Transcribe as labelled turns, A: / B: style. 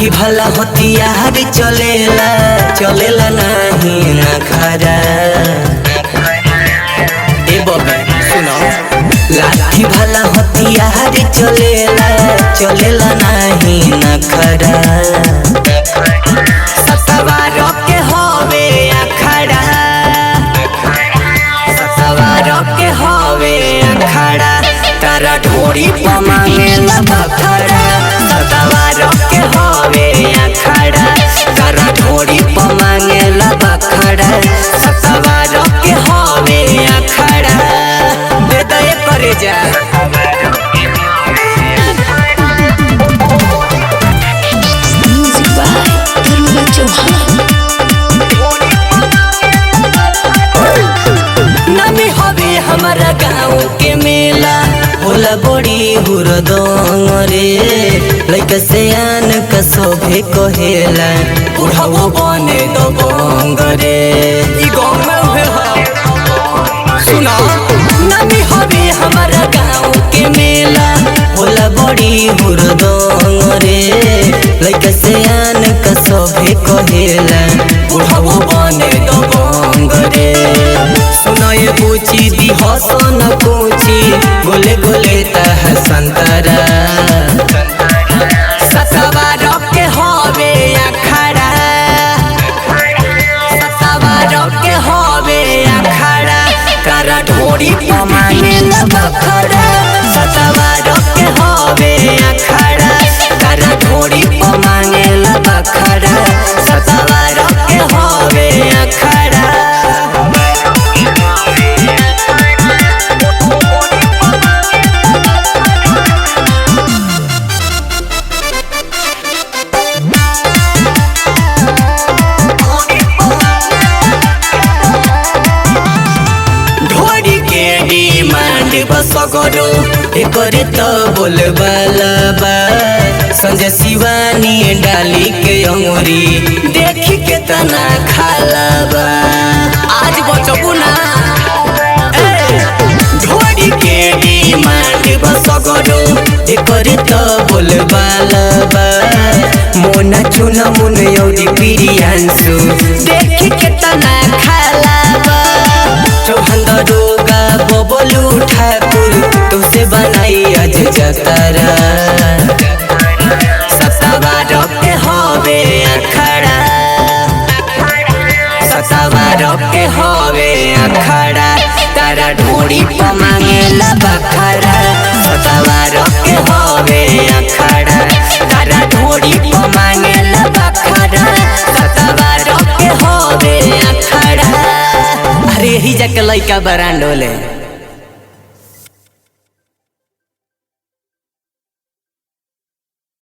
A: लाठी भला हथियार चलेला चलेला नहीं ना खरा। ए बबे सुनो, लाठी भला हथियार चलेला चलेला नहीं ना खरा। सतवार के होवे अखड़ा, सतवार के होवे अखड़ा, तारा ढोरी पर मांगेला बखड़ा। सतवार के होवे अखड़ा, तारा ढोरी पर मांगेला बखड़ा। सतवार के होवे अखड़ा, दे दे करे जा। नमी हवे हमारा गाँव के मेला होला बड़ी हुरदंग रे। लइका से आन का सोभे कहेला बुढ़ाओ बने दबंग रे। ई गाँव में उहे सुना, नमी हवे हमारा गाँव के मेला होला बड़ी हुरदंग रे। लइका से आन का सोभे कहेला बुढ़ाओ बने दबंग रे। सुनाए पूछी दी हसन पूछी गोले गोले तह संतरा। सतवार के होवे अखड़ा, सतवार के होवे अखड़ा, तारा ढोरी पर मांगेला बखड़ा। सतवार के होवे अखड़ा, तारा ढोरी पर मांगेला बखड़ा। सतवार के होवे अखड़ा। बसगरो एकरे तो बोलबाला बा। संजय शिवानी डाली के अंगुरी देखी के तना खाला बा। आज बचबू ना ढोरी के डिमांड बसगरो एकरे तो बोलबाला बा। मोना चुना मुन यौदी प्रियांशु देखी के तना खाला बा। चौहान दरोगा बबलू ठाकुर तुमसे बनाई आज जतरा। सतवार के होवे अखड़ा, सतवार के होवे अखड़ा, तारा ढोरी पर मांगेला बखड़ा। सतवार के होवे अखड़ा, तारा ढोरी पर मांगेला बखड़ा। सतवार के होवे अखड़ा। अरे ही जाके लइका बरांडोले।